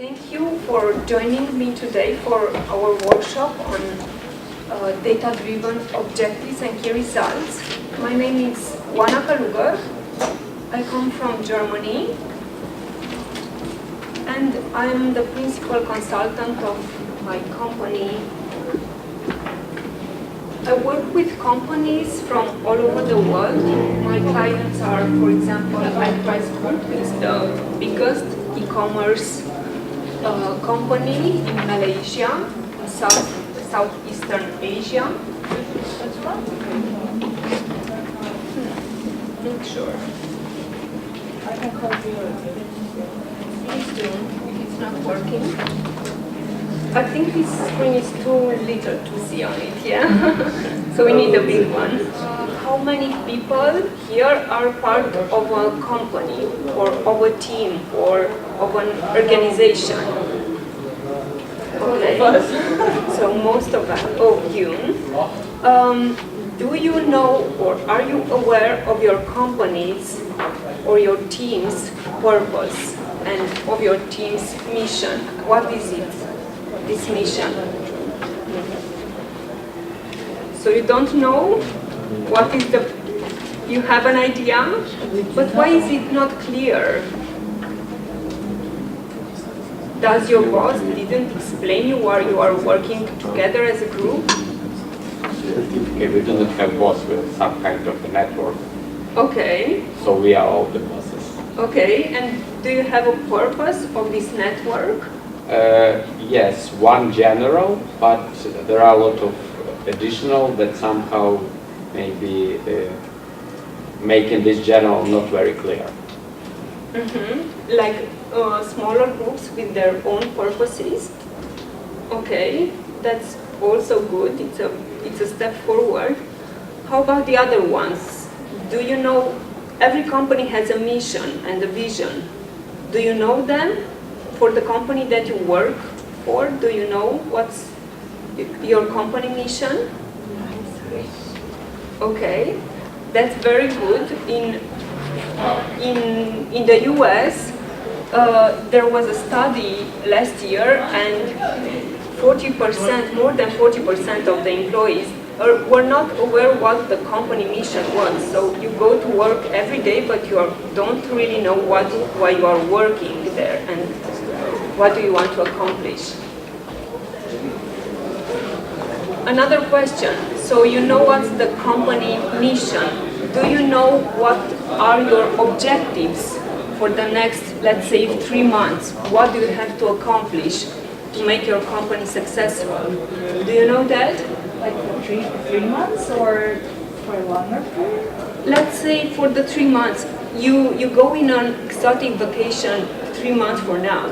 Thank you for joining me today for our workshop on data-driven objectives and key results. My name is Oana Calugar. I come from Germany and I'm the principal consultant of my company. I work with companies from all over the world. My clients are, for example, Enterprise Group, which is the biggest e-commerce company in Malaysia, in Southeastern Asia. Not sure. I can call you. Please do, if it's not working. I think this screen is too little to see on it, yeah? So we need a big one. How many people here are part of a company, or of a team, or of an organization? Okay, so most of us. Oh, you. Do you know, or are you aware of your company's or your team's purpose and of your team's mission? What is it? This mission. So you don't know what is the, you have an idea, but why is it not clear? Does your boss didn't explain you why you are working together as a group? Okay, we do not have boss with some kind of a network. Okay. So we are all the bosses. Okay, and do you have a purpose of this network? Yes, one general, but there are a lot of additional that somehow maybe making this general not very clear. Mm-hmm. Like smaller groups with their own purposes. Okay, that's also good. It's a step forward. How about the other ones? Do you know every company has a mission and a vision? Do you know them? For the company that you work for, do you know what's your company mission? Okay, that's very good. In the US, there was a study last year, and 40%, more than 40% of the employees were not aware what the company mission was. So you go to work every day, but you don't really know why you are working there and what do you want to accomplish. Another question. So you know what's the company mission. Do you know what are your objectives for the next, let's say, 3 months? What do you have to accomplish to make your company successful? Do you know that? Like for three months or for a longer period? Let's say for the 3 months, you go in on exotic vacation 3 months from now.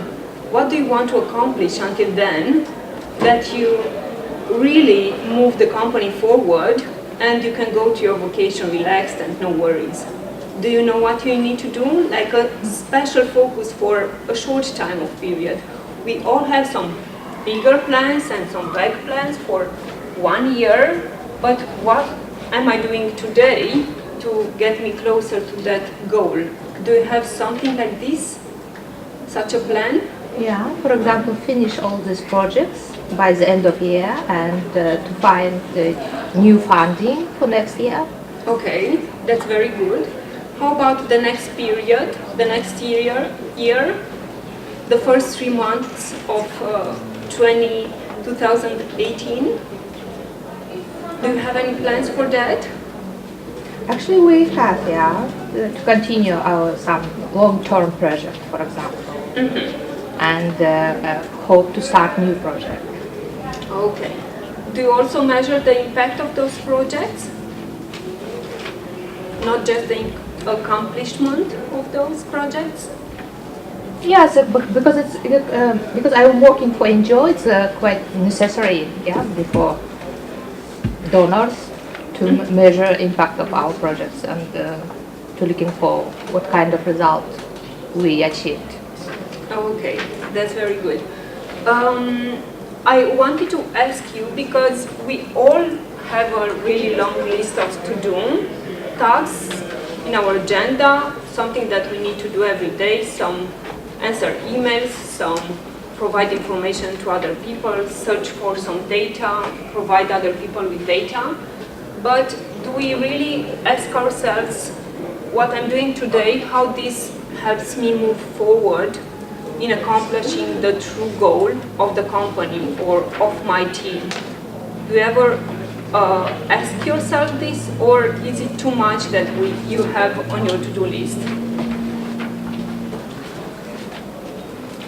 What do you want to accomplish until then that you really move the company forward and you can go to your vacation relaxed and no worries? Do you know what you need to do? Like a special focus for a short time of period. We all have some bigger plans and some vague plans for 1 year, but what am I doing today to get me closer to that goal? Do you have something like this? Such a plan? Yeah, for example, finish all these projects by the end of year and to find new funding for next year. Okay, that's very good. How about the next period, the next year, the first 3 months of 2018? Do you have any plans for that? Actually, we have, to continue our some long-term project, for example, and hope to start new project. Okay. Do you also measure the impact of those projects? Not just the accomplishment of those projects? Yes, because I'm working for NGO, it's quite necessary, before donors to measure impact of our projects and to looking for what kind of result we achieved. Okay, that's very good. I wanted to ask you, because we all have a really long list of to-do tasks in our agenda, something that we need to do every day, some answer emails, provide information to other people, search for some data, provide other people with data. But do we really ask ourselves what I'm doing today, how this helps me move forward in accomplishing the true goal of the company or of my team? Do you ever ask yourself this, or is it too much that you have on your to-do list?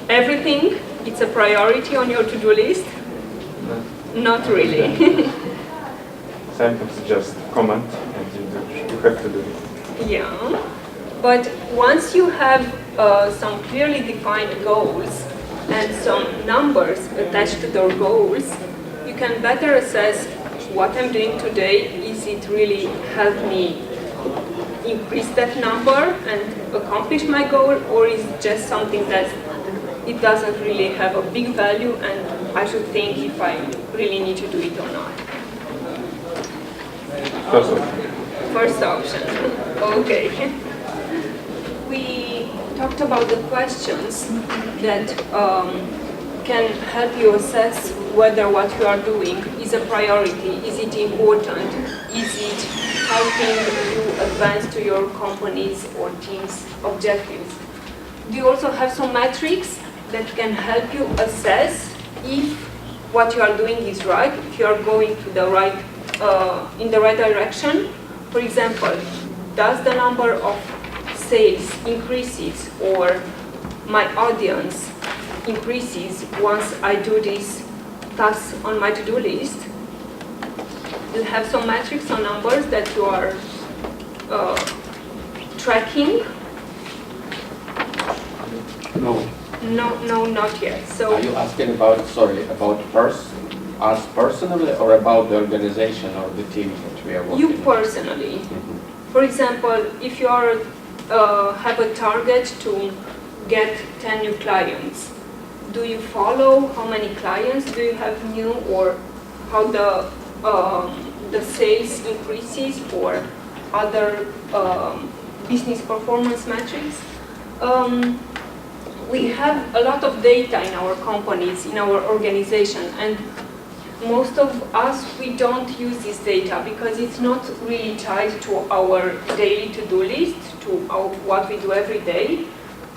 Everything, it's a priority on your to-do list? Not really. Sometimes just comment and you have to do it. Yeah, but once you have some clearly defined goals and some numbers attached to those goals, you can better assess what I'm doing today. Is it really help me increase that number and accomplish my goal, or is it just something that it doesn't really have a big value and I should think if I really need to do it or not? First option. First option. Okay. We talked about the questions that can help you assess whether what you are doing is a priority. Is it important? Is it helping you advance to your company's or team's objectives? Do you also have some metrics that can help you assess if what you are doing is right, if you are going to the right, in the right direction? For example, does the number of sales increases or my audience increases once I do this task on my to-do list? Do you have some metrics or numbers that you are tracking? No. No, not yet. So Are you asking about us personally, or about the organization or the team that we are working you with? personally, for example, if you are have a target to get 10 new clients, do you follow how many clients do you have new, or how the sales increases, or other business performance metrics? We have a lot of data in our companies, in our organization, and most of us, we don't use this data because it's not really tied to our daily to-do list, to what we do every day,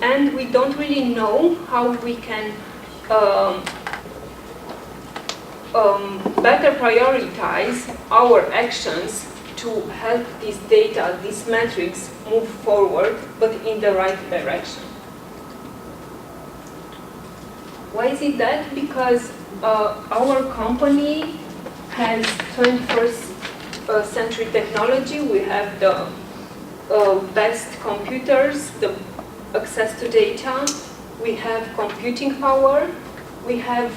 and we don't really know how we can better prioritize our actions to help this data, these metrics move forward, but in the right direction. Why is it that? Because our company has 21st century technology. We have the best computers, the access to data. We have computing power. We have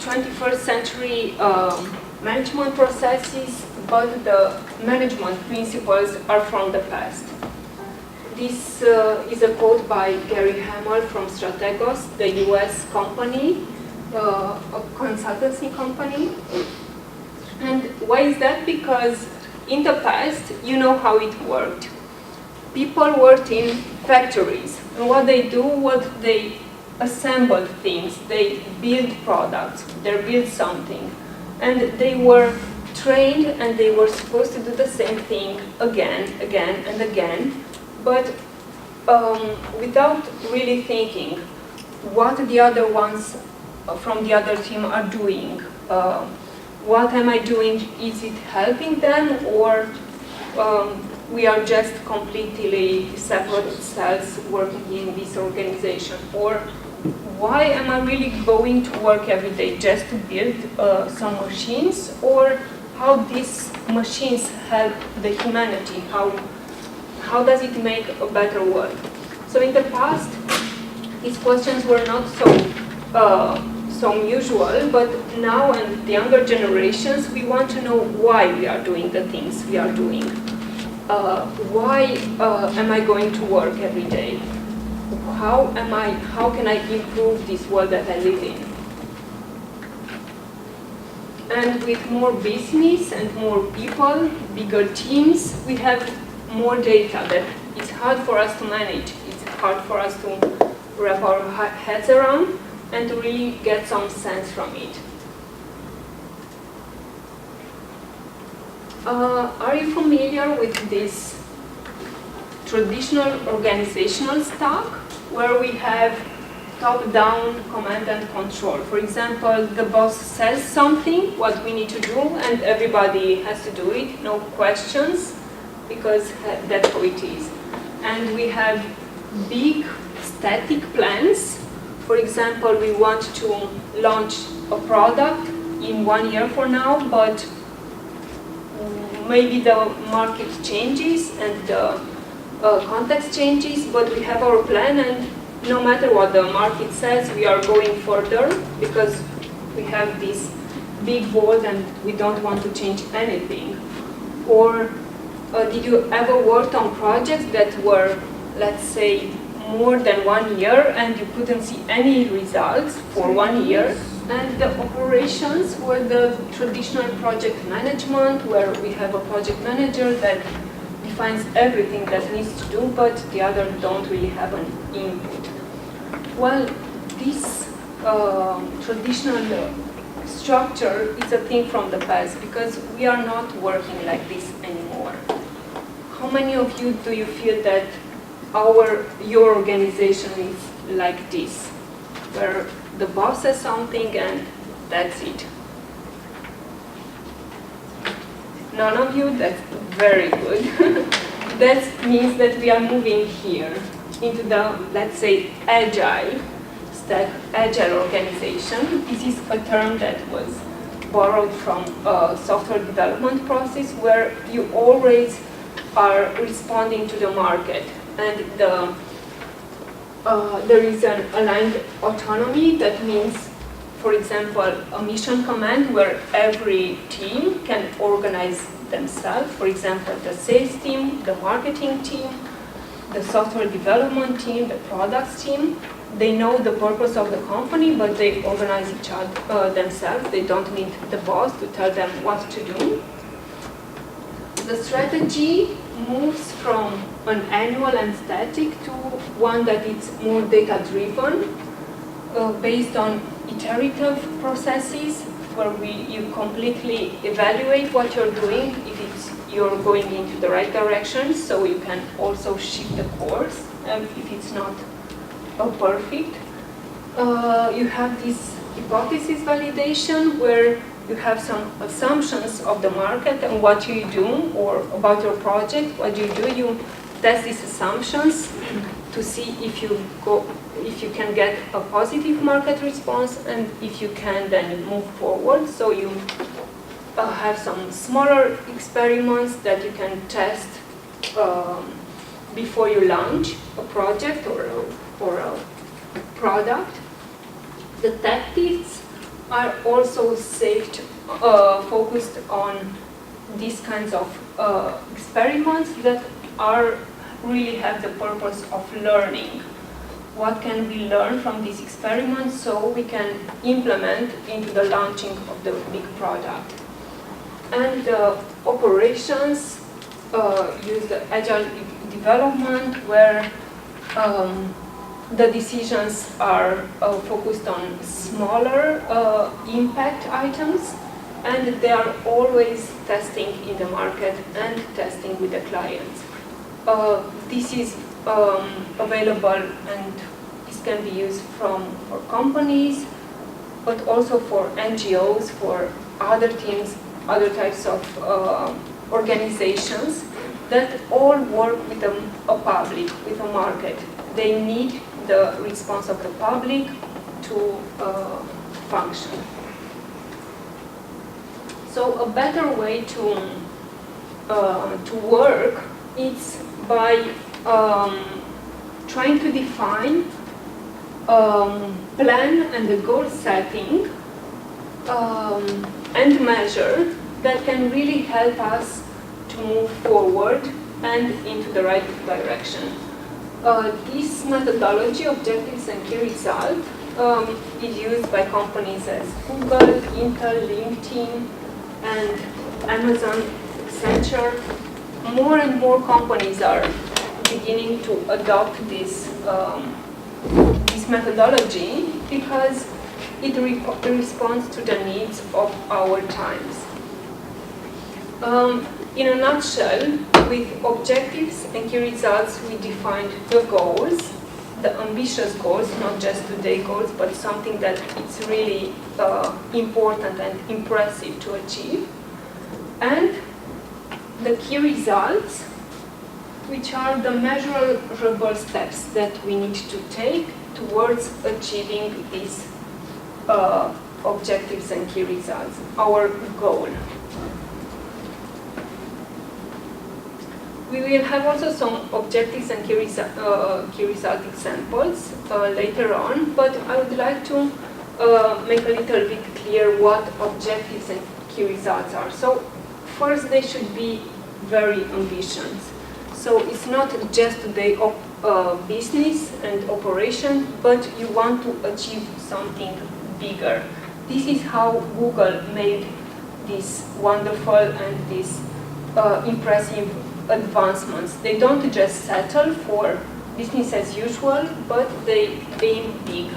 21st century management processes, but the management principles are from the past. This is a quote by Gary Hamel from Strategos, the US company, a consultancy company. And why is that? Because in the past, you know how it worked. People worked in factories, and what they do was they assembled things, they build products, they build something, and they were trained and they were supposed to do the same thing again and again, but without really thinking what the other ones from the other team are doing. What am I doing? Is it helping them, or we are just completely separate cells working in this organization? Or why am I really going to work every day? Just to build some machines? Or how these machines help the humanity? How does it make a better world? So in the past, these questions were not so usual, but now in the younger generations, we want to know why we are doing the things we are doing. Why am I going to work every day? How can I improve this world that I live in? And with more business and more people, bigger teams, we have more data that it's hard for us to manage. It's hard for us to wrap our heads around and to really get some sense from it. Are you familiar with this traditional organizational stack where we have top-down command and control? For example, the boss says something, what we need to do, and everybody has to do it, no questions, because that's how it is. And we have big static plans. For example, we want to launch a product in 1 year from now, but maybe the market changes and the context changes, but we have our plan, and no matter what the market says, we are going further because we have this big goal and we don't want to change anything. Or did you ever work on projects that were, let's say, more than 1 year and you couldn't see any results for 1 year? And the operations were the traditional project management, where we have a project manager that defines everything that needs to do, but the others don't really have an input. Well, this traditional structure is a thing from the past because we are not working like this anymore. How many of you do you feel that your organization is like this, where the boss says something and that's it? None of you? That's very good. That means that we are moving here into the, let's say, Agile organization. This is a term that was borrowed from a software development process where you always are responding to the market, and there is an aligned autonomy. That means, for example, a mission command where every team can organize themselves. For example, the sales team, the marketing team, the software development team, the products team. They know the purpose of the company, but they organize each other themselves. They don't need the boss to tell them what to do. The strategy moves from an annual and static to one that is more data-driven, based on iterative processes where you completely evaluate what you're doing, if you're going into the right direction, so you can also shift the course if it's not perfect. You have this hypothesis validation where you have some assumptions of the market and what you do, or about your project, what you do. You test these assumptions to see if you can get a positive market response, and if you can, then you move forward. So you have some smaller experiments that you can test before you launch a project or a product. The tactics are also focused on these kinds of experiments that really have the purpose of learning. What can we learn from these experiments so we can implement into the launching of the big product? And operations use the Agile development, where the decisions are focused on smaller impact items, and they are always testing in the market and testing with the clients. This is available, and this can be used for companies, but also for NGOs, for other teams, other types of organizations that all work with a public, with a market. They need the response of the public to function. So a better way to work is by trying to define plan and the goal setting and measure that can really help us to move forward and into the right direction. This methodology, objectives and key results, is used by companies as Google, Intel, LinkedIn, and Amazon, Accenture. More and more companies are beginning to adopt this this methodology because it responds to the needs of our times. In a nutshell, with objectives and key results, we defined the goals, the ambitious goals, not just today goals, but something that it's really important and impressive to achieve. And the key results, which are the measurable steps that we need to take towards achieving these objectives and key results, our goal. We will have also some objectives and key result examples later on, but I would like to make a little bit clear what objectives and key results are. So first, they should be very ambitious. So it's not just today business and operation, but you want to achieve something bigger. This is how Google made this wonderful and this impressive advancements. They don't just settle for business as usual, but they aim big.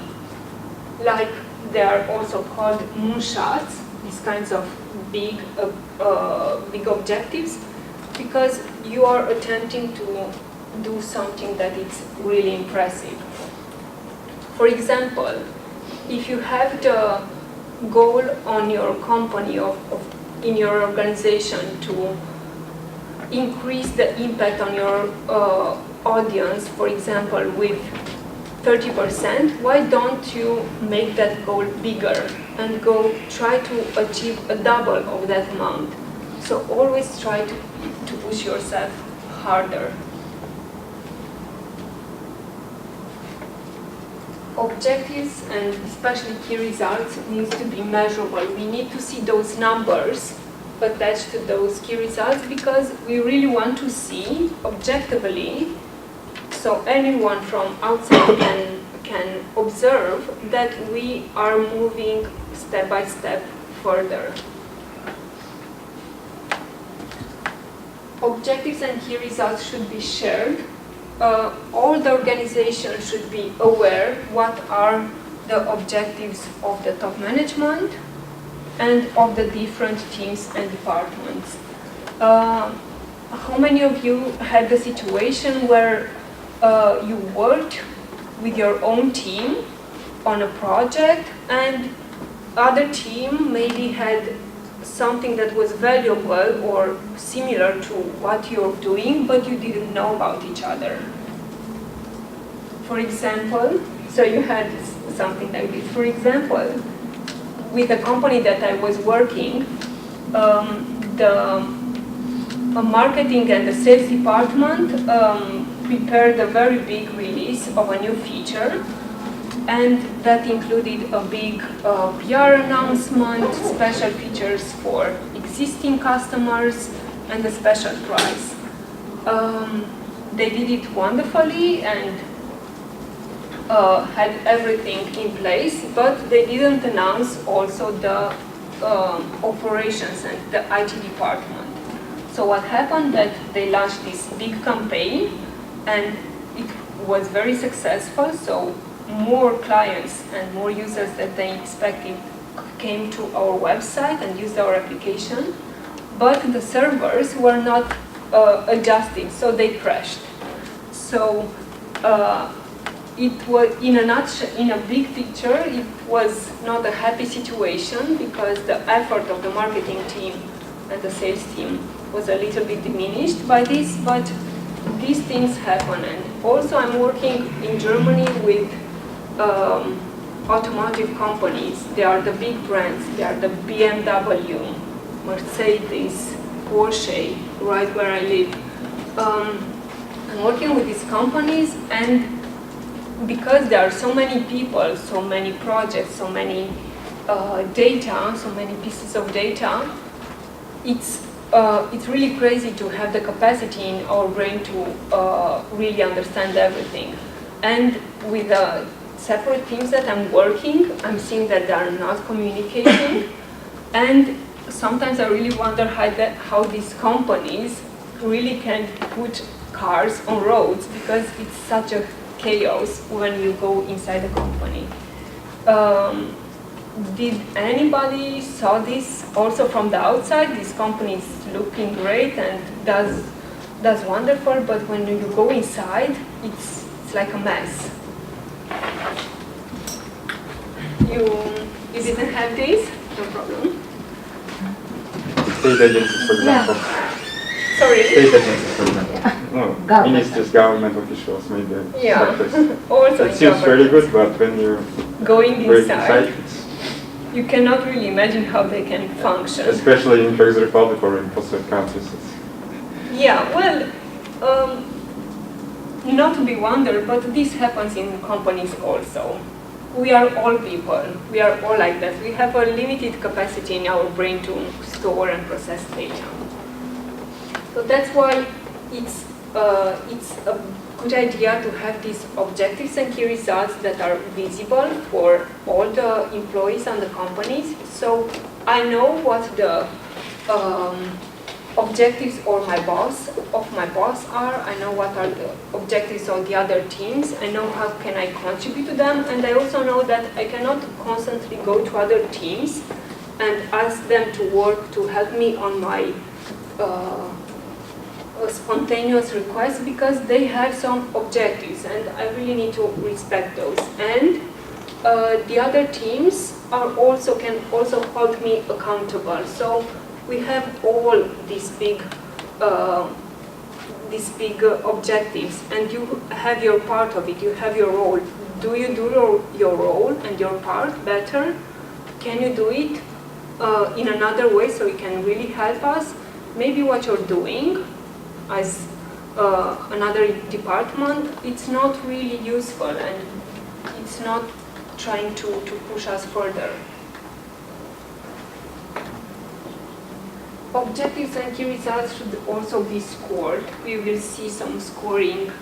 Like they are also called moonshots, these kinds of big objectives, because you are attempting to do something that is really impressive. For example, if you have the goal on your company in your organization to increase the impact on your audience, for example, with 30%, why don't you make that goal bigger and go try to achieve a double of that amount? So always try to push yourself harder. Objectives and especially key results need to be measurable. We need to see those numbers attached to those key results because we really want to see objectively, so anyone from outside can observe that we are moving step by step further. Objectives and key results should be shared. All the organization should be aware what are the objectives of the top management and of the different teams and departments. How many of you had the situation where you worked with your own team on a project and other team maybe had something that was valuable or similar to what you're doing, but you didn't know about each other? For example, so you had something like this. For example, with a company that I was working, the marketing and the sales department prepared a very big release of a new feature, and that included a big PR announcement, special features for existing customers, and a special price. They did it wonderfully and had everything in place, but they didn't announce also the operations and the IT department. So what happened that they launched this big campaign and it was very successful, so more clients and more users that they expected came to our website and used our application, but the servers were not adjusted, so they crashed. So it was, in a nutshell, in a big picture, it was not a happy situation because the effort of the marketing team and the sales team was a little bit diminished by this, but these things happen. And also I'm working in Germany with automotive companies. They are the big brands. They are the BMW, Mercedes, Porsche, right where I live. I'm working with these companies, and because there are so many people, so many projects, so many data, so many pieces of data, it's really crazy to have the capacity in our brain to really understand everything. And with the separate teams that I'm working, I'm seeing that they are not communicating, and sometimes I really wonder how these companies really can put cars on roads, because it's such a chaos when you go inside the company. Did anybody saw this also from the outside? This company is looking great and does wonderful, but when you go inside, it's like a mess. You didn't have this? No problem. State agencies, for example. Sorry. State agencies, for example. No, Government. ministers, government officials, maybe Yeah. sectors. Also It seems very good, but when you're going break inside, inside, it's, you cannot really imagine how they can function. especially in Czech Republic or in post-Soviet countries, it's, Yeah, well, not to be wondered, but this happens in companies also. We are all people. We are all like that. We have a limited capacity in our brain to store and process data. So that's why it's a good idea to have these objectives and key results that are visible for all the employees and the companies. So I know what the objectives of my boss are. I know what are the objectives of the other teams. I know how can I contribute to them, and I also know that I cannot constantly go to other teams and ask them to work to help me on my spontaneous requests, because they have some objectives and I really need to respect those. And the other teams can also hold me accountable. So we have all these big objectives, and you have your part of it. You have your role. Do you do your role and your part better? Can you do it in another way so you can really help us? Maybe what you're doing as another department, it's not really useful and it's not trying to push us further. Objectives and key results should also be scored. We will see some scoring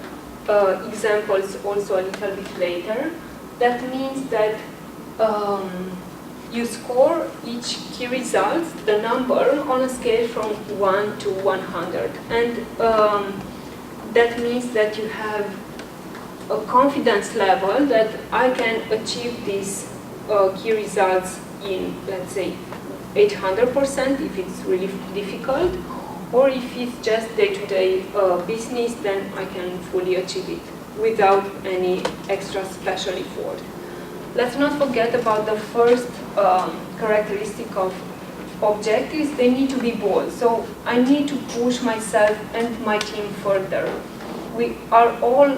examples also a little bit later. That means that you score each key result, the number, on a scale from 1 to 100. And that means that you have a confidence level that I can achieve these key results in, let's say, 800% if it's really difficult, or if it's just day-to-day business, then I can fully achieve it without any extra special effort. Let's not forget about the first characteristic of objectives. They need to be bold. So I need to push myself and my team further. We are all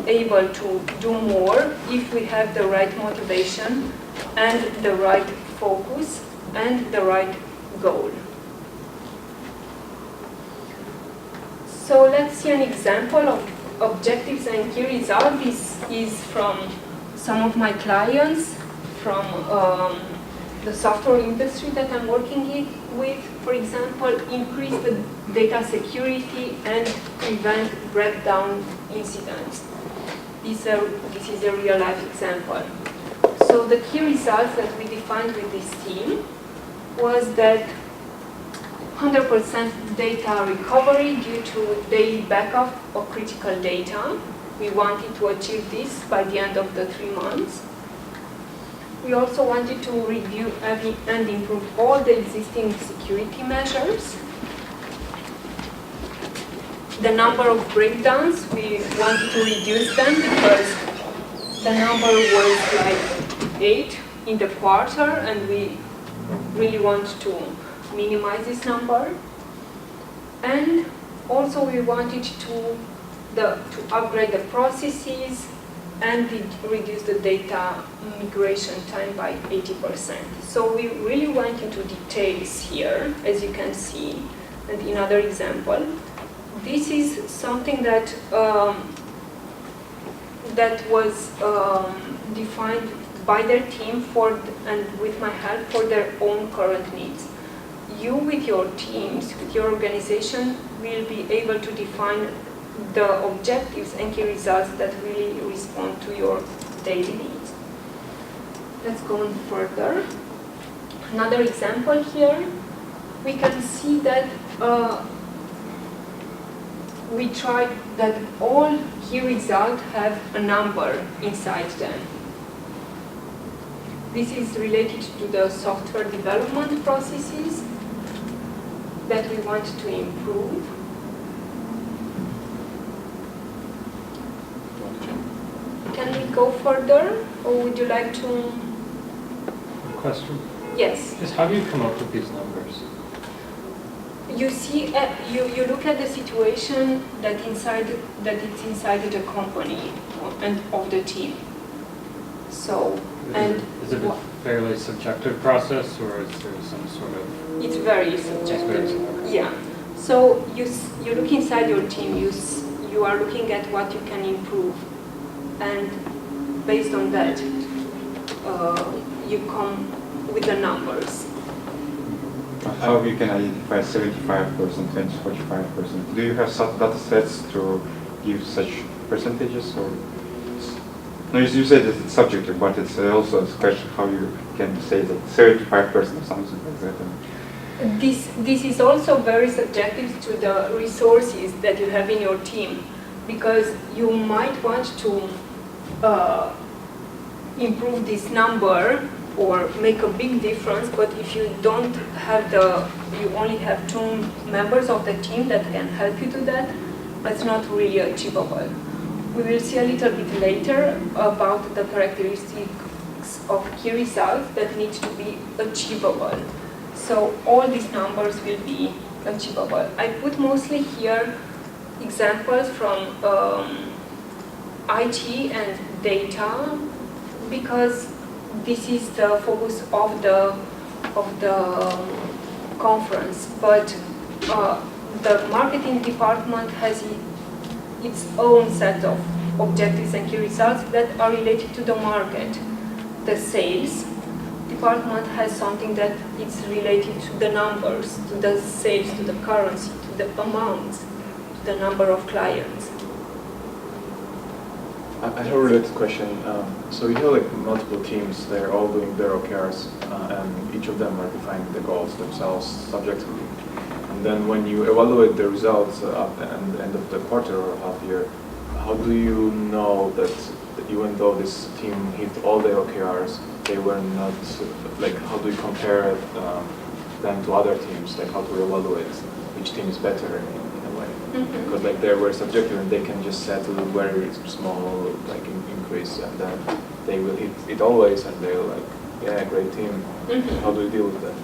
able to do more if we have the right motivation and the right focus and the right goal. So let's see an example of objectives and key results. This is from some of my clients from the software industry that I'm working with. For example, increase the data security and prevent breakdown incidents. This is a real life example. So the key results that we defined with this team was that 100% data recovery due to daily backup of critical data. We wanted to achieve this by the end of the 3 months. We also wanted to review and improve all the existing security measures. The number of breakdowns, we wanted to reduce them because the number was like 8 in the quarter, and we really want to minimize this number. And also we wanted to upgrade the processes and reduce the data migration time by 80%. So we really went into details here, as you can see, and in other example. This is something that that was defined by their team and with my help for their own current needs. You, with your teams, with your organization, will be able to define the objectives and key results that really respond to your daily needs. Let's go on further. Another example here, we can see that we try that all key results have a number inside them. This is related to the software development processes that we want to improve. Can we go further, or would you like to? Question? Yes. Just how do you come up with these numbers? You see, you look at the situation that it's inside the company and of the team. So, Is it a fairly subjective process, or is there some sort of? it's very subjective. Yeah. So you look inside your team. You are looking at what you can improve, and based on that, you come with the numbers. How you can identify 75%, 20, 45%? Do you have some data sets to give such percentages, or? No, you said that it's subjective, but it's also a question how you can say that 75% or something like that. This is also very subjective to the resources that you have in your team, because you might want to improve this number or make a big difference, but if you don't have you only have 2 members of the team that can help you do that, that's not really achievable. We will see a little bit later about the characteristics of key results that need to be achievable. So all these numbers will be achievable. I put mostly here examples from IT and data, because this is the focus of the conference. But the marketing department has its own set of objectives and key results that are related to the market. The sales department has something that is related to the numbers, to the sales, to the currency, to the amounts, to the number of clients. I have a related question. So you have like multiple teams, they're all doing their OKRs, and each of them are defining the goals themselves subjectively. And then when you evaluate the results at the end of the quarter or half year, how do you know that even though this team hit all their OKRs, they were not, like, how do you compare them to other teams? Like, how do you evaluate which team is better in a way? Mm-hmm. Because like they were subjective and they can just set a very small like increase, and then they will hit it always, and they're like, yeah, great team. Mm-hmm. How do you deal with that?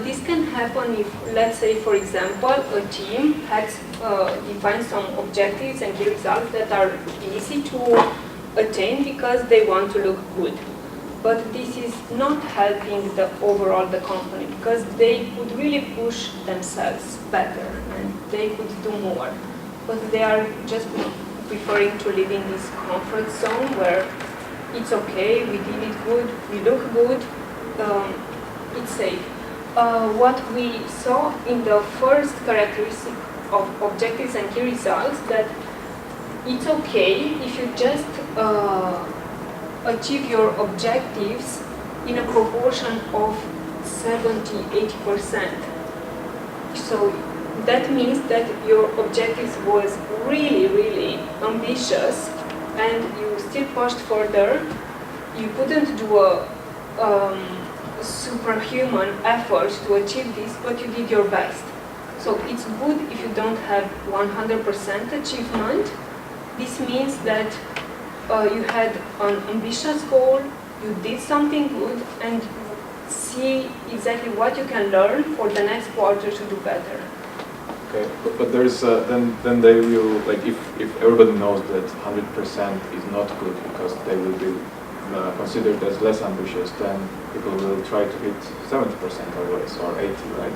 This can happen if, let's say, for example, a team has defined some objectives and key results that are easy to attain because they want to look good. But this is not helping the company, because they could really push themselves better and they could do more. But they are just preferring to live in this comfort zone where it's okay, we did it good, we look good, it's safe. What we saw in the first characteristic of objectives and key results, that it's okay if you just achieve your objectives in a proportion of 70-80%. So that means that your objectives was really ambitious and you still pushed further. You couldn't do a superhuman effort to achieve this, but you did your best. So it's good if you don't have 100% achievement. This means that you had an ambitious goal, you did something good, and see exactly what you can learn for the next quarter to do better. Okay, but there's then they will, like, if everybody knows that 100% is not good because they will be considered as less ambitious, then people will try to hit 70% always, or 80, right?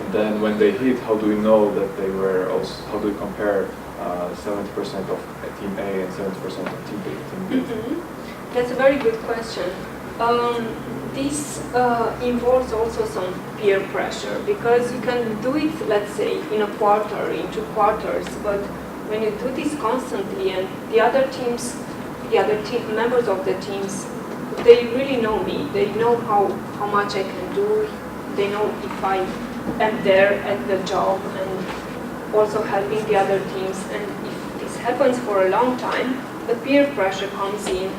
And then when they hit, how do we know that they were also, how do we compare 70% of team A and 70% of team B? Mm-hmm. That's a very good question. This involves also some peer pressure, because you can do it, let's say, in a quarter, in 2 quarters, but when you do this constantly, and the other members of the teams, they really know me. They know how much I can do. They know if I am there at the job, and also helping the other teams. And if this happens for a long time, the peer pressure comes in.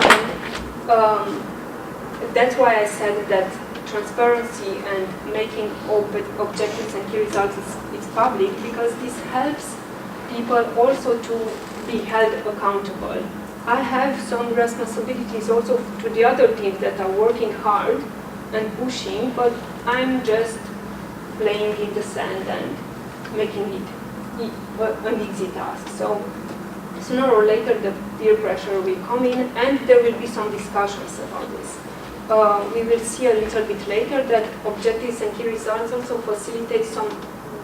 And that's why I said that transparency and making objectives and key results is public, because this helps people also to be held accountable. I have some responsibilities also to the other teams that are working hard and pushing, but I'm just playing in the sand and making it an easy task. So sooner or later the peer pressure will come in and there will be some discussions about this. We will see a little bit later that objectives and key results also facilitate some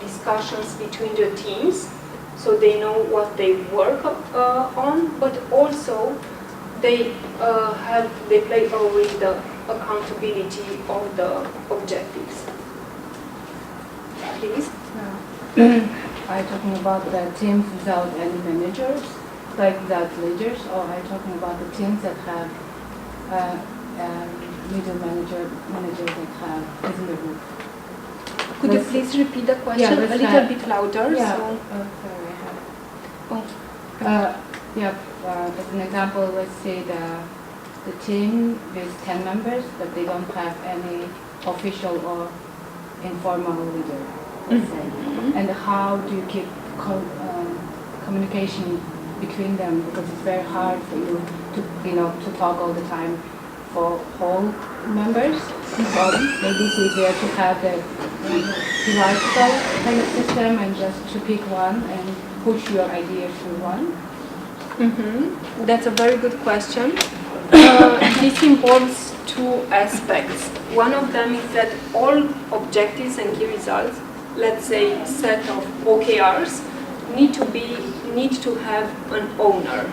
discussions between the teams, so they know what they work on, but also they play a role in the accountability of the objectives. Please. Are you talking about the teams without any managers, like without leaders, or are you talking about the teams that have middle manager that have within the group? Could you please repeat the question a little bit louder? Yeah. So. Sorry. As an example, let's say the team with 10 members, but they don't have any official or informal leader, let's say. And how do you keep communication between them? Because it's very hard for you to talk all the time for whole members. So maybe it's easier to have the hierarchical kind of system and just to pick one and push your ideas to one. That's a very good question. This involves two aspects. One of them is that all objectives and key results, let's say set of OKRs, need to have an owner.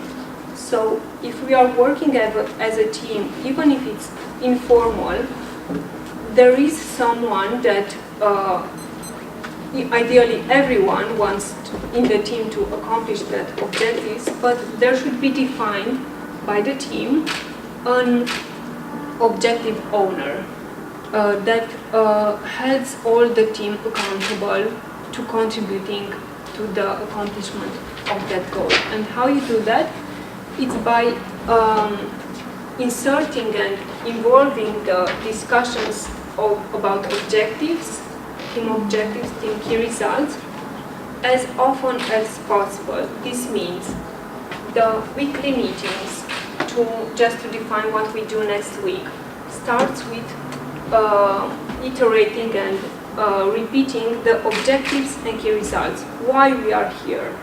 So if we are working as a team, even if it's informal, there is someone that ideally everyone wants in the team to accomplish that objectives, but there should be defined by the team an objective owner that holds all the team accountable to contributing to the accomplishment of that goal. And how you do that? It's by inserting and involving the discussions about objectives, team key results, as often as possible. This means the weekly meetings just to define what we do next week starts with iterating and repeating the objectives and key results, why we are here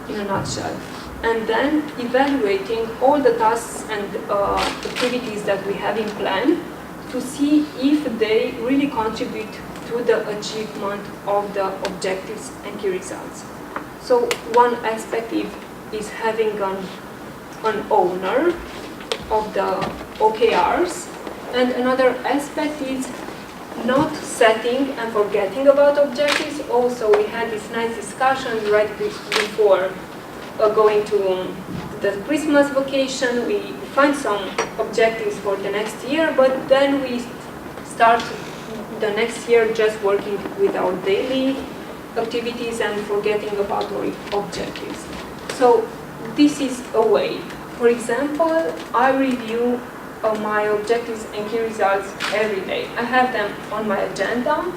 in a nutshell, and then evaluating all the tasks and activities that we have in plan to see if they really contribute to the achievement of the objectives and key results. So one aspect is having an owner of the OKRs, and another aspect is not setting and forgetting about objectives. Also, we had this nice discussion right before going to the Christmas vacation. We find some objectives for the next year, but then we start the next year just working with our daily activities and forgetting about our objectives. So this is a way. For example, I review my objectives and key results every day. I have them on my agenda.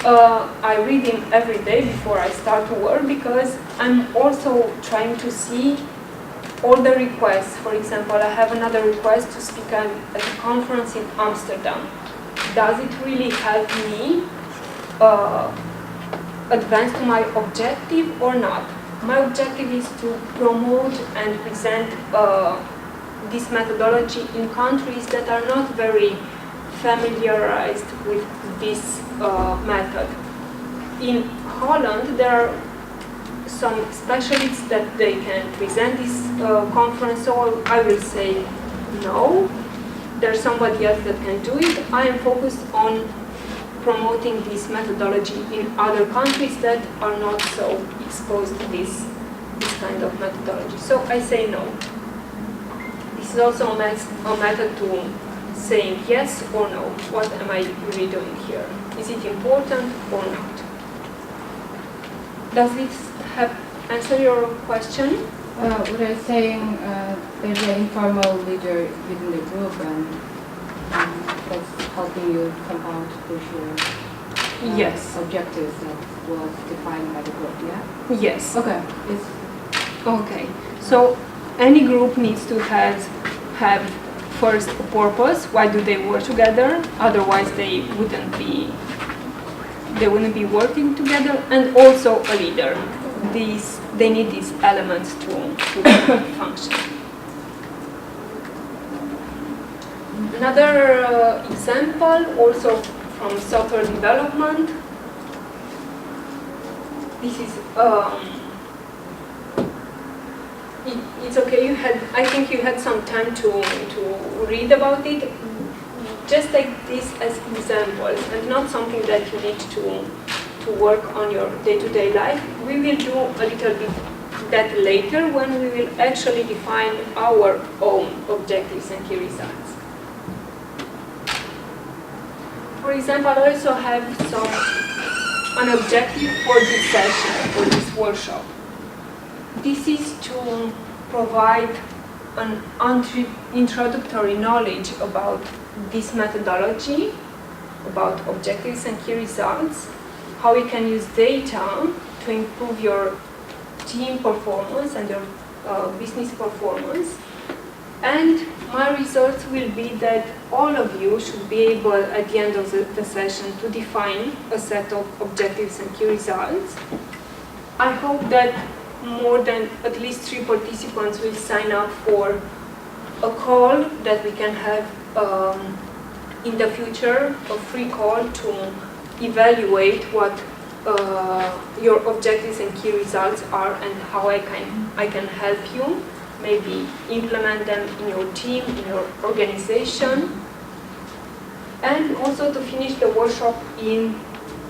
I read them every day before I start to work, because I'm also trying to see all the requests. For example, I have another request to speak at a conference in Amsterdam. Does it really help me advance to my objective or not? My objective is to promote and present this methodology in countries that are not very familiarized with this method. In Holland, there are some specialists that they can present this conference, so I will say no. There's somebody else that can do it. I am focused on promoting this methodology in other countries that are not so exposed to this kind of methodology. So I say no. This is also a method to saying yes or no. What am I really doing here? Is it important or not? Does this have answer your question? What I was saying, there's an informal leader within the group, and that's helping you somehow to push your Yes. objectives that was defined by the group, yeah? Yes. Okay. Okay. So any group needs to have first a purpose. Why do they work together? Otherwise, they wouldn't be working together. And also a leader. They need these elements to function. Another example, also from software development. This is it's okay. I think you had some time to read about it. Just take this as examples and not something that you need to work on your day-to-day life. We will do a little bit that later when we will actually define our own objectives and key results. For example, I also have an objective for this session, for this workshop. This is to provide an introductory knowledge about this methodology, about objectives and key results, how you can use data to improve your team performance and your business performance. And my results will be that all of you should be able at the end of the session to define a set of objectives and key results. I hope that more than at least 3 participants will sign up for a call that we can have in the future, a free call to evaluate what your objectives and key results are and how I can help you maybe implement them in your team, in your organization, and also to finish the workshop in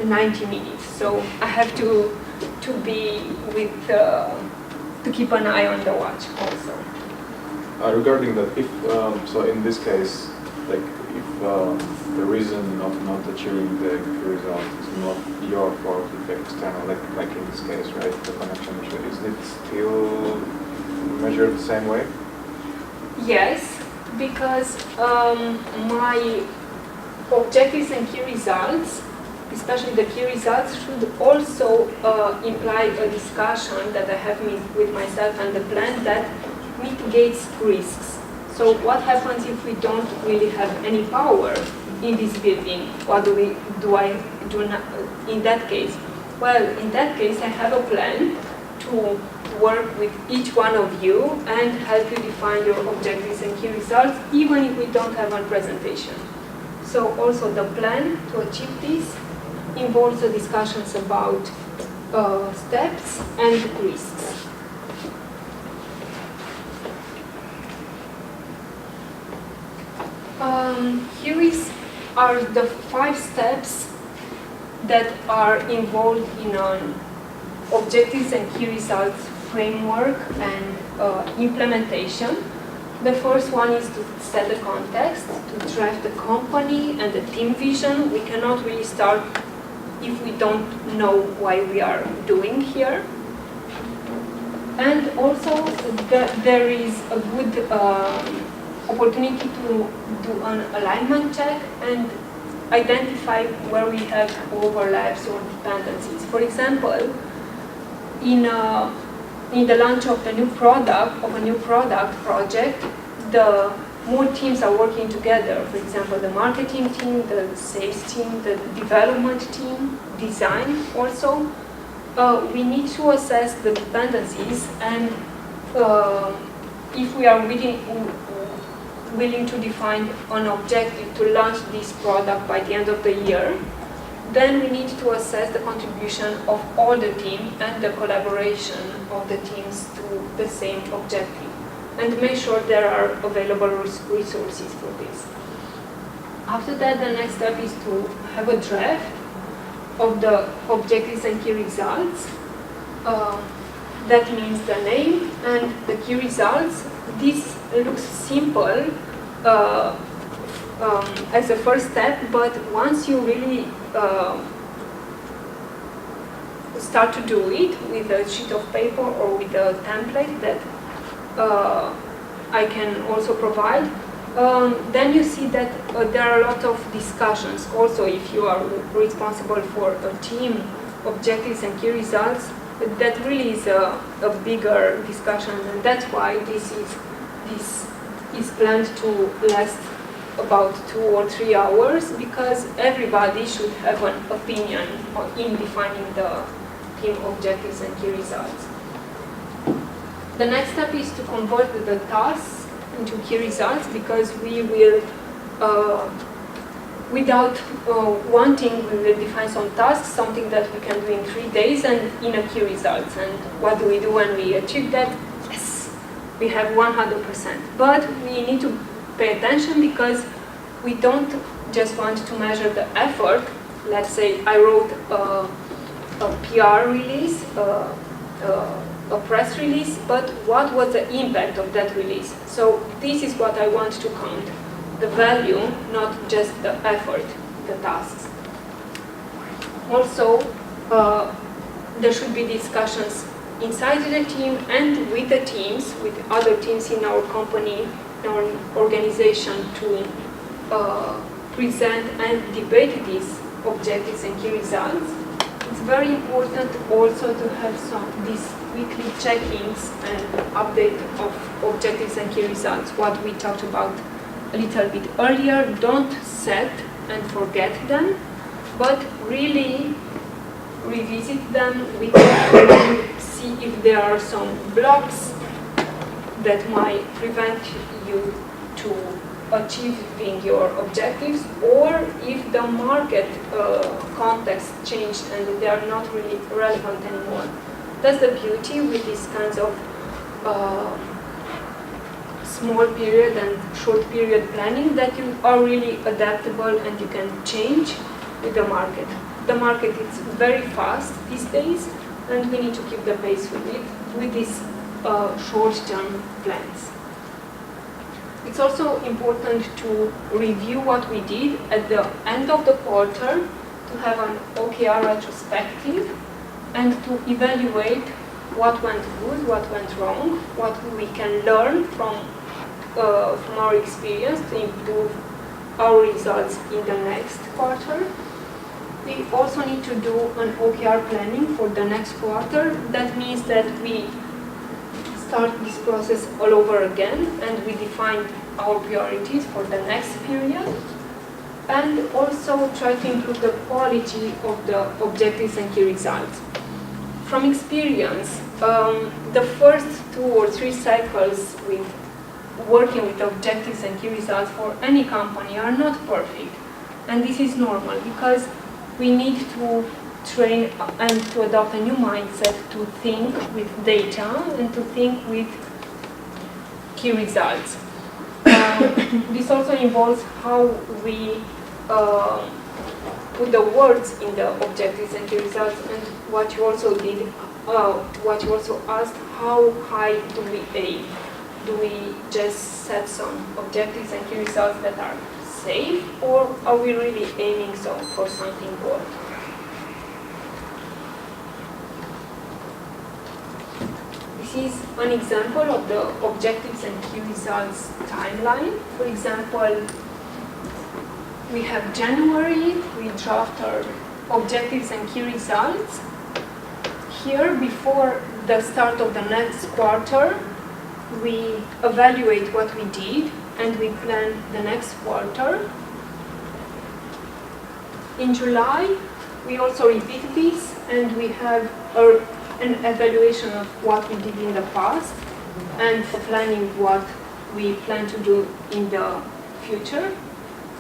90 minutes. So I have to be with, to keep an eye on the watch also. Regarding that, if so, in this case, like if the reason of not achieving the result is not your fault, it's external, like in this case, right? The connection issue, is it still measured the same way? Yes, because my objectives and key results, especially the key results, should also imply a discussion that I have with myself and the plan that mitigates risks. So what happens if we don't really have any power in this building? What do I do in that case? Well, in that case, I have a plan to work with each one of you and help you define your objectives and key results, even if we don't have a presentation. So also the plan to achieve this involves the discussions about steps and risks. Here are the 5 steps that are involved in an objectives and key results framework and implementation. The first one is to set the context, to drive the company and the team vision. We cannot really start if we don't know why we are doing here. And also there is a good opportunity to do an alignment check and identify where we have overlaps or dependencies. For example, in the launch of a new product project, the more teams are working together. For example, the marketing team, the sales team, the development team, design also. We need to assess the dependencies, and if we are willing to define an objective to launch this product by the end of the year, then we need to assess the contribution of all the team and the collaboration of the teams to the same objective, and make sure there are available resources for this. After that, the next step is to have a draft of the objectives and key results. That means the name and the key results. This looks simple as a first step, but once you really start to do it with a sheet of paper or with a template that I can also provide, then you see that there are a lot of discussions. Also, if you are responsible for a team, objectives and key results, that really is a bigger discussion, and that's why this is planned to last about 2 or 3 hours, because everybody should have an opinion in defining the team objectives and key results. The next step is to convert the tasks into key results, because we will, without wanting, we will define some tasks, something that we can do in 3 days and in a key results. And what do we do when we achieve that? Yes, we have 100%. But we need to pay attention, because we don't just want to measure the effort. Let's say I wrote a PR release, a press release, but what was the impact of that release? So this is what I want to count, the value, not just the effort, the tasks. Also, there should be discussions inside the team and with the teams, with other teams in our company, in our organization, to present and debate these objectives and key results. It's very important also to have these weekly check-ins and update of objectives and key results, what we talked about a little bit earlier. Don't set and forget them, but really revisit them weekly, see if there are some blocks that might prevent you to achieving your objectives, or if the market context changed and they are not really relevant anymore. That's the beauty with these kinds of small period and short period planning, that you are really adaptable and you can change with the market. The market is very fast these days, and we need to keep the pace with it, with these short-term plans. It's also important to review what we did at the end of the quarter, to have an OKR retrospective, and to evaluate what went good, what went wrong, what we can learn from our experience to improve our results in the next quarter. We also need to do an OKR planning for the next quarter. That means that we start this process all over again, and we define our priorities for the next period, and also try to improve the quality of the objectives and key results. From experience, the first 2 or 3 cycles with working with objectives and key results for any company are not perfect, and this is normal, because we need to train and to adopt a new mindset to think with data and to think with key results. This also involves how we put the words in the objectives and key results, and what you also did, what you also asked, how high do we aim? Do we just set some objectives and key results that are safe, or are we really aiming for something good? This is an example of the objectives and key results timeline. For example, we have January, we draft our objectives and key results. Here, before the start of the next quarter, we evaluate what we did and we plan the next quarter. In July, we also repeat this, and we have an evaluation of what we did in the past and planning what we plan to do in the future,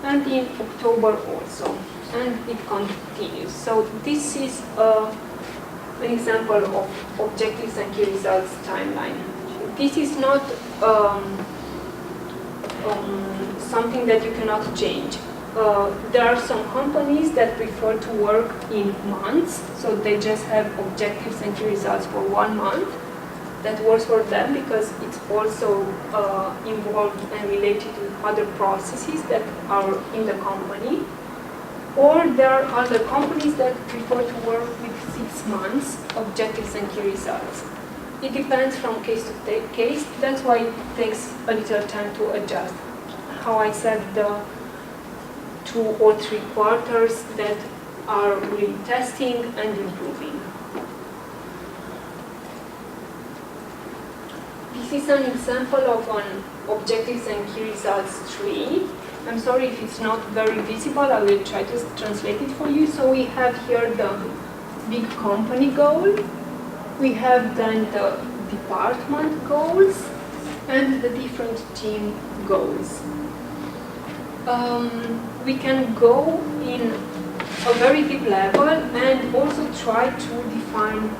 and in October also, and it continues. So this is an example of objectives and key results timeline. This is not something that you cannot change. There are some companies that prefer to work in months, so they just have objectives and key results for 1 month. That works for them because it's also involved and related to other processes that are in the company. Or there are other companies that prefer to work with 6 months objectives and key results. It depends from case to case. That's why it takes a little time to adjust. How I said, the 2 or 3 quarters that are really testing and improving. This is an example of an objectives and key results tree. I'm sorry if it's not very visible, I will try to translate it for you. So we have here the big company goal, we have then the department goals, and the different team goals. We can go in a very deep level and also try to define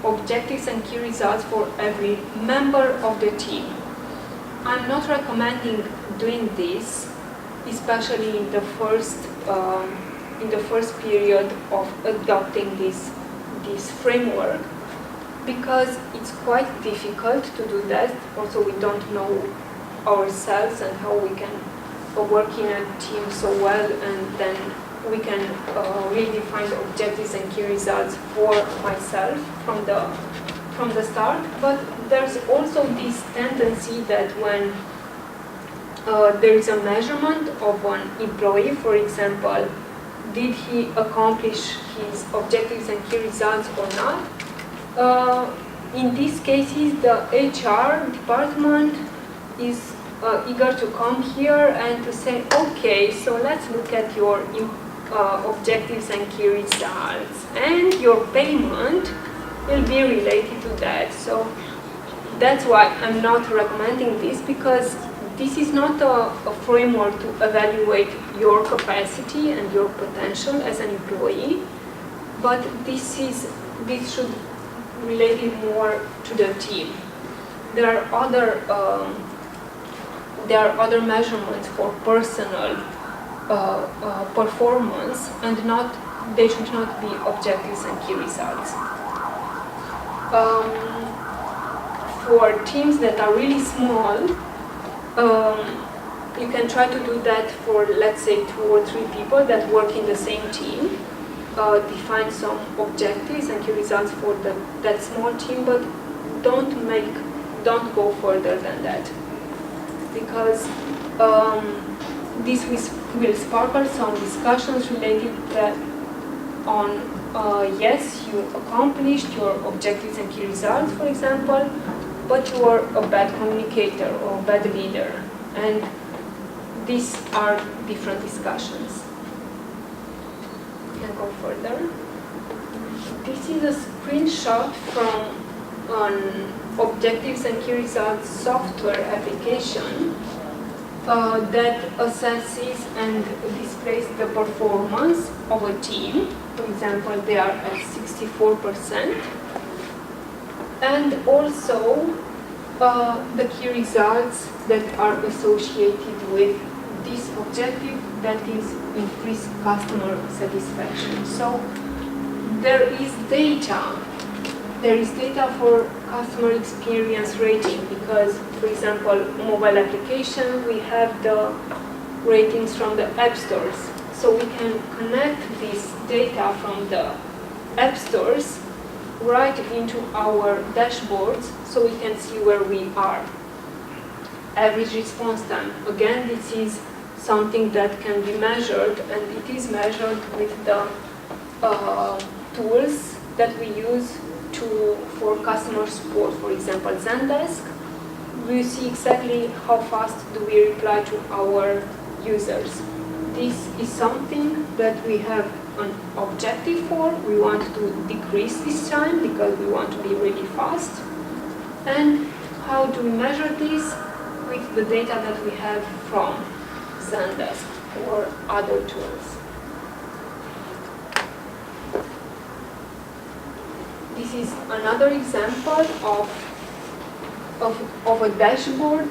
objectives and key results for every member of the team. I'm not recommending doing this, especially in the first period of adopting this framework, because it's quite difficult to do that. Also, we don't know ourselves and how we can work in a team so well, and then we can really define the objectives and key results for myself from the start. But there's also this tendency that when there is a measurement of an employee, for example, did he accomplish his objectives and key results or not? In these cases, the HR department is eager to come here and to say, okay, so let's look at your objectives and key results, and your payment will be related to that. So that's why I'm not recommending this, because this is not a framework to evaluate your capacity and your potential as an employee, but this should relate it more to the team. There are other measurements for personal performance, and they should not be objectives and key results. For teams that are really small, you can try to do that for, let's say, 2 or 3 people that work in the same team. Define some objectives and key results for that small team, but don't go further than that, because this will sparkle some discussions related on yes, you accomplished your objectives and key results, for example, but you are a bad communicator or a bad leader, and these are different discussions. We can go further. This is a screenshot from an objectives and key results software application that assesses and displays the performance of a team. For example, they are at 64%. And also the key results that are associated with this objective, that is increased customer satisfaction. So there is data. There is data for customer experience rating, because, for example, mobile application, we have the ratings from the app stores. So we can connect this data from the app stores right into our dashboards, so we can see where we are. Average response time. Again, this is something that can be measured, and it is measured with the tools that we use for customer support. For example, Zendesk. We see exactly how fast do we reply to our users. This is something that we have an objective for. We want to decrease this time because we want to be really fast. And how do we measure this? With the data that we have from Zendesk or other tools. This is another example of a dashboard.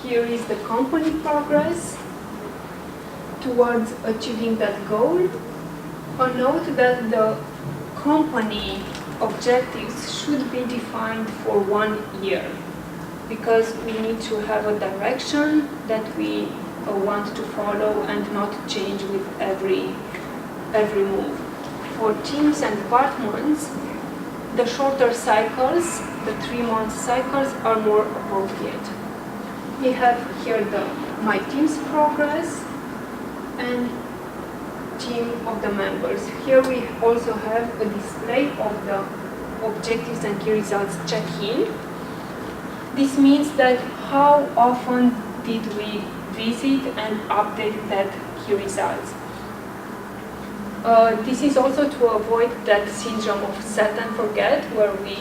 Here is the company progress towards achieving that goal. Note that the company objectives should be defined for 1 year, because we need to have a direction that we want to follow and not change with every every move. For teams and departments, the shorter cycles, the 3-month cycles, are more appropriate. We have here my team's progress and team of the members. Here we also have a display of the objectives and key results check-in. This means that how often did we visit and update that key results. This is also to avoid that syndrome of set and forget, where we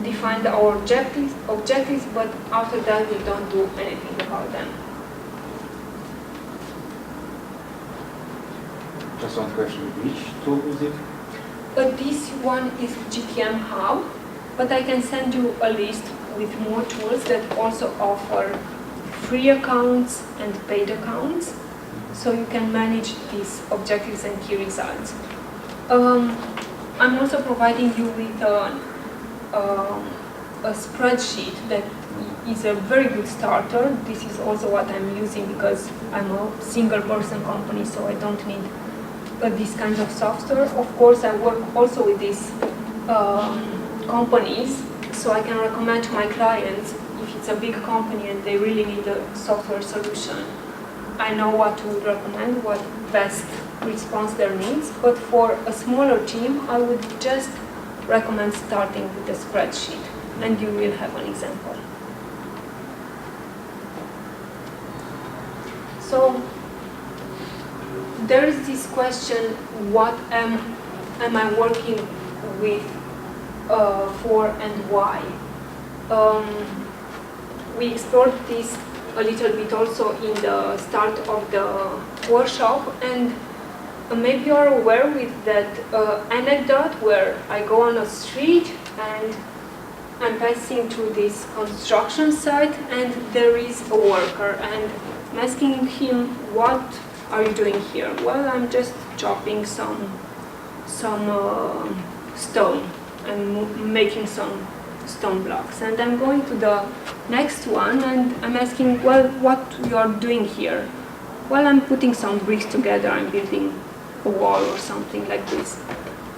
define our objectives, but after that we don't do anything about them. Just one question, which tool is it? This one is GTM Hub, but I can send you a list with more tools that also offer free accounts and paid accounts, so you can manage these objectives and key results. I'm also providing you with a spreadsheet that is a very good starter. This is also what I'm using because I'm a single person company, so I don't need this kind of software. Of course, I work also with these companies, so I can recommend to my clients if it's a big company and they really need a software solution. I know what to recommend, what best responds their needs, but for a smaller team, I would just recommend starting with a spreadsheet, and you will have an example. So there is this question, what am I working with for and why? We explored this a little bit also in the start of the workshop, and maybe you are aware with that anecdote where I go on a street and I'm passing through this construction site and there is a worker, and I'm asking him, what are you doing here? Well, I'm just chopping some stone and making some stone blocks. And I'm going to the next one and I'm asking, well, what you are doing here? Well, I'm putting some bricks together, I'm building a wall or something like this.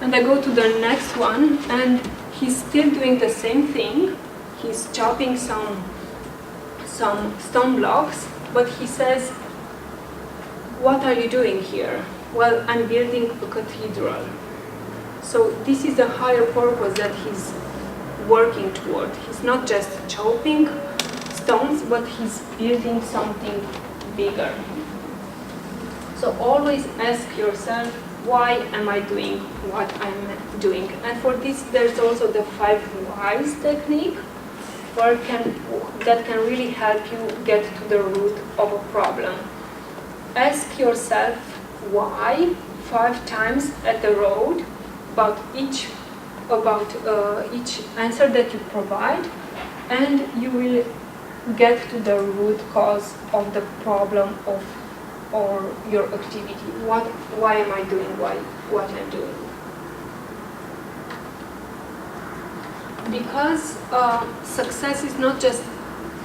And I go to the next one and he's still doing the same thing. He's chopping some stone blocks, but he says, what are you doing here? Well, I'm building a cathedral. So this is a higher purpose that he's working toward. He's not just chopping stones, but he's building something bigger. So always ask yourself, why am I doing what I'm doing? And for this, there's also the 5 whys technique, that can really help you get to the root of a problem. Ask yourself why 5 times at the road about each answer that you provide, and you will get to the root cause of the problem or your activity. Why am I doing what I'm doing? Because success is not just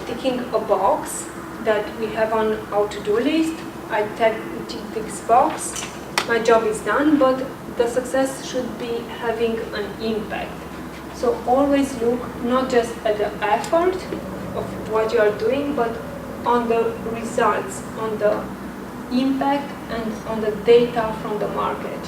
ticking a box that we have on our to-do list. I tick this box, my job is done, but the success should be having an impact. So always look not just at the effort of what you are doing, but on the results, on the impact, and on the data from the market.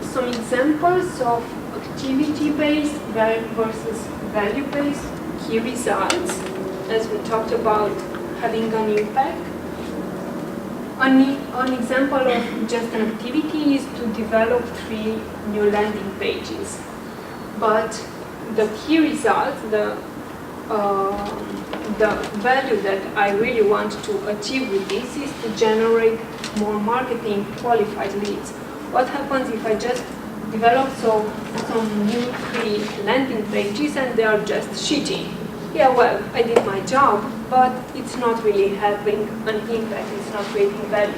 Some examples of activity-based versus value-based key results, as we talked about having an impact. An example of just an activity is to develop 3 new landing pages. But the key result, the value that I really want to achieve with this is to generate more marketing qualified leads. What happens if I just develop some new 3 landing pages and they are just shitty? Yeah, well, I did my job, but it's not really having an impact, it's not creating value.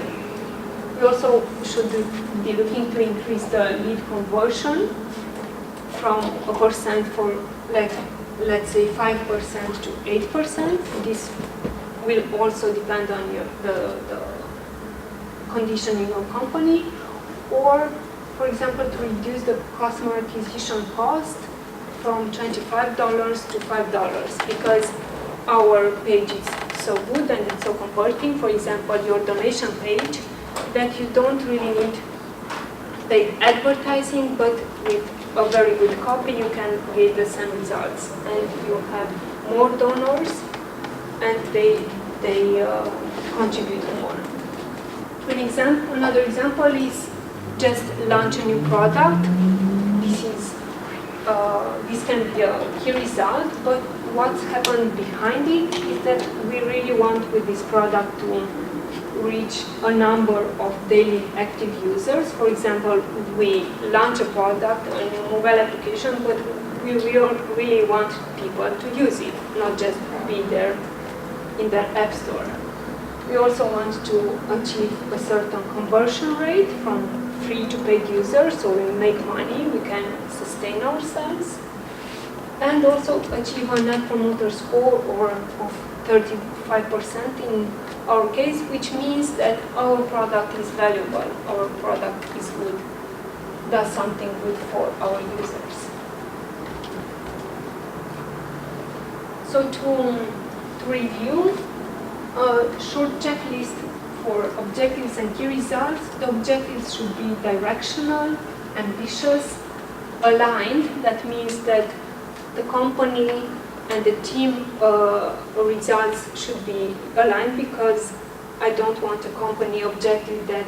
We also should be looking to increase the lead conversion from 1% for like let's say 5% to 8%. This will also depend on the condition in your company. Or, for example, to reduce the customer acquisition cost from $25 to $5 because our page is so good and it's so converting. For example, your donation page, that you don't really need paid advertising, but with a very good copy you can get the same results, and you have more donors and they contribute more. Another example is just launch a new product. This can be a key result, but what's happened behind it is that we really want with this product to reach a number of daily active users. For example, we launch a product, a new mobile application, but we really want people to use it, not just be there in their app store. We also want to achieve a certain conversion rate from free to paid users, so we make money, we can sustain ourselves, and also achieve a net promoter score of 35% in our case, which means that our product is valuable, our product is good, does something good for our users. So to review, a short checklist for objectives and key results. The objectives should be directional, ambitious, aligned. That means that the company and the team results should be aligned, because I don't want a company objective that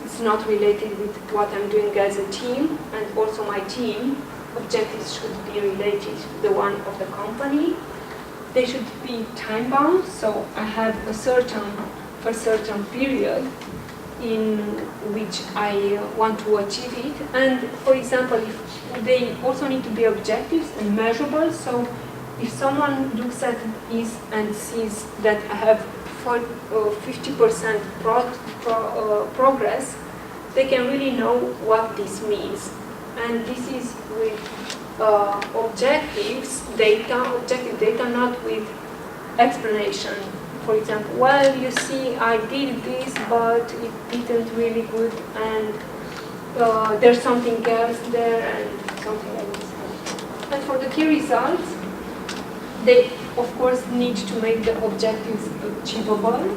is not related with what I'm doing as a team, and also my team objectives should be related to the one of the company. They should be time-bound, so I have a certain period in which I want to achieve it. And for example, they also need to be objectives and measurable. So if someone looks at this and sees that I have 50% progress, they can really know what this means. And this is with objective data, not with explanation. For example, well, you see, I did this, but it didn't really good, and there's something else there, and something like this. And for the key results, they, of course, need to make the objectives achievable.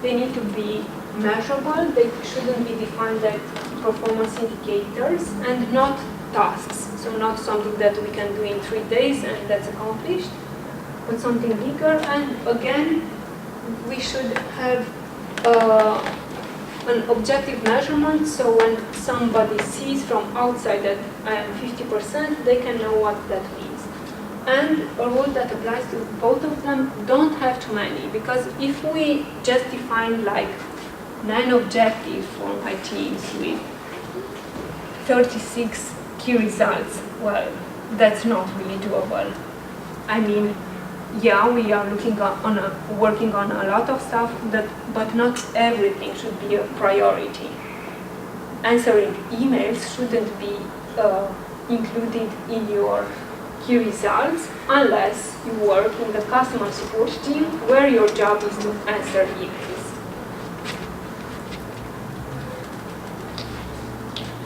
They need to be measurable. They shouldn't be defined as performance indicators and not tasks. So not something that we can do in 3 days and that's accomplished, but something bigger. And again, we should have an objective measurement, so when somebody sees from outside that I am 50%, they can know what that means. And a rule that applies to both of them: don't have too many, because if we just define like 9 objectives for my teams with 36 key results, well, that's not really doable. I mean, yeah, we are working on a lot of stuff, but not everything should be a priority. Answering emails shouldn't be included in your key results unless you work in the customer support team where your job is to answer emails.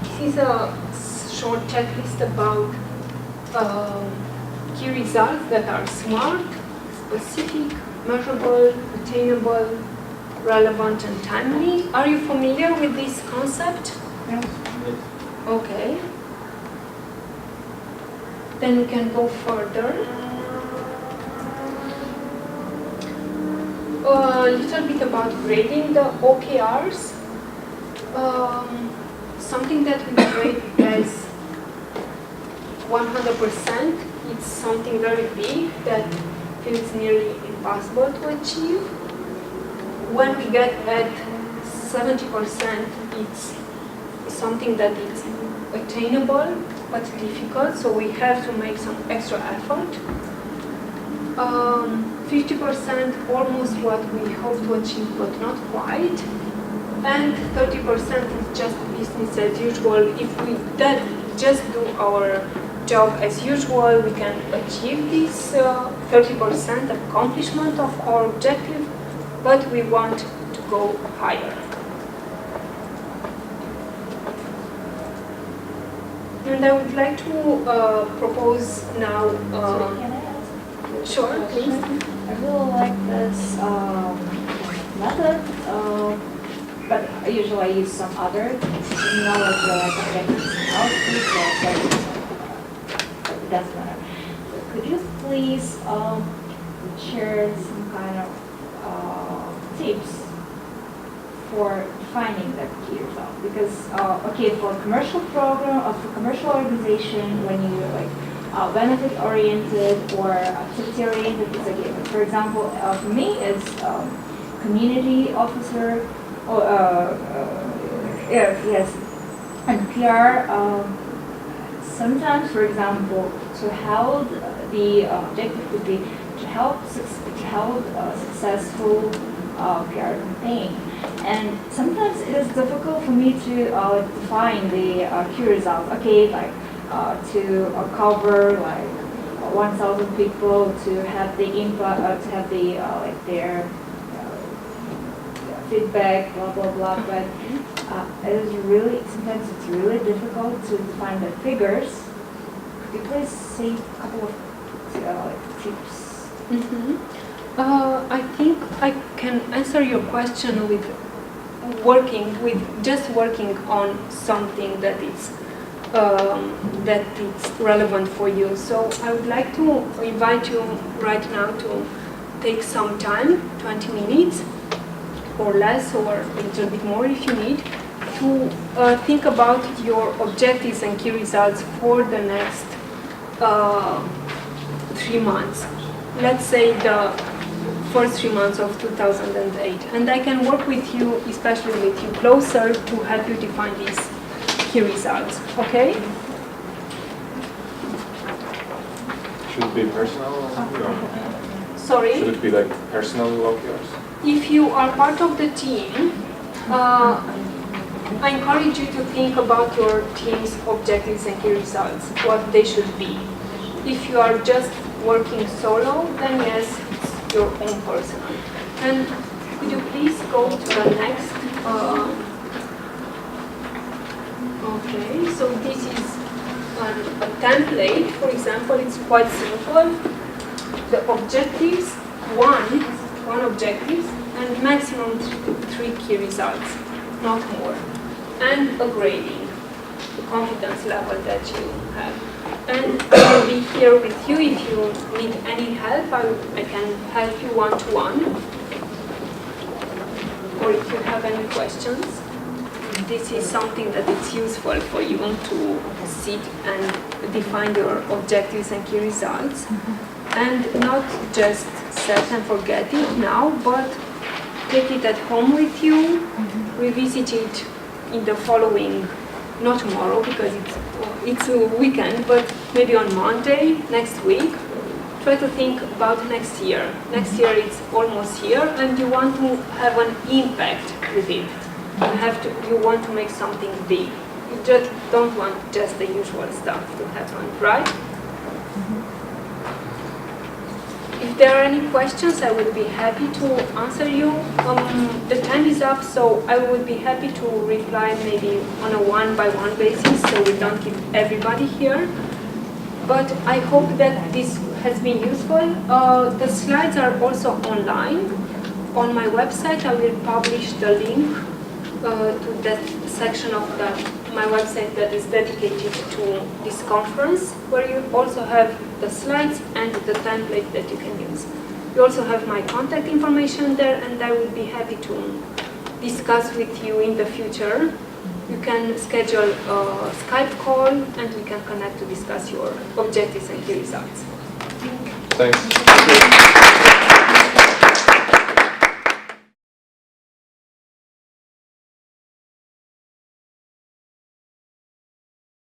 This is a short checklist about key results that are SMART: specific, measurable, attainable, relevant, and timely. Are you familiar with this concept? Yes. Okay. Then we can go further. A little bit about grading the OKRs. Something that we grade as 100%, it's something very big that feels nearly impossible to achieve. When we get at 70%, it's something that is attainable but difficult, so we have to make some extra effort. 50% almost what we hope to achieve but not quite. And 30% is just business as usual. If we just do our job as usual, we can achieve this 30% accomplishment of our objective, but we want to go higher. And I would like to propose now. Sorry, can I ask? Sure, please. I really like this method, but usually I use some other terminology like objectives and outputs or but it doesn't matter. So could you please share some kind of tips for defining the key result? Because okay, for a commercial program or for commercial organization, when you like benefit oriented or activity oriented, it's okay. But for example, for me, as community officer or yes, and PR. Sometimes, for example, to help the objective could be to help a successful PR campaign. And sometimes it is difficult for me to define the key results. Okay, like to cover like 1,000 people, to have the input, to have the like their feedback, blah blah blah. But it is really sometimes it's really difficult to define the figures. Could you please say a couple of tips? Mm-hmm. I think I can answer your question with just working on something that it's relevant for you. So I would like to invite you right now to take some time, 20 minutes or less, or a little bit more if you need, to think about your objectives and key results for the next 3 months. Let's say the first 3 months of 2008, and I can work with you, especially with you closer, to help you define these key results. Okay? Should it be personal? Sorry? Should it be like personal OKRs? If you are part of the team, I encourage you to think about your team's objectives and key results, what they should be. If you are just working solo, then yes, it's your own personal. And could you please go to the next? Okay, so this is a template. For example, it's quite simple. The objectives, one objective, and maximum 3 key results, not more. And a grading, the confidence level that you have. And I will be here with you if you need any help. I can help you one-to-one. Or if you have any questions. This is something that is useful for you to sit and define your objectives and key results. And not just set and forget it now, but take it at home with you, revisit it in the following, not tomorrow because it's a weekend, but maybe on Monday, next week. Try to think about next year. Next year it's almost here and you want to have an impact with it. You want to make something big. You just don't want just the usual stuff to happen, right? If there are any questions, I would be happy to answer you. The time is up, so I would be happy to reply maybe on a one-by-one basis, so we don't keep everybody here. But I hope that this has been useful. The slides are also online. On my website, I will publish the link to that section of my website that is dedicated to this conference, where you also have the slides and the template that you can use. You also have my contact information there, and I would be happy to discuss with you in the future. You can schedule a Skype call and we can connect to discuss your objectives and key results. Thanks.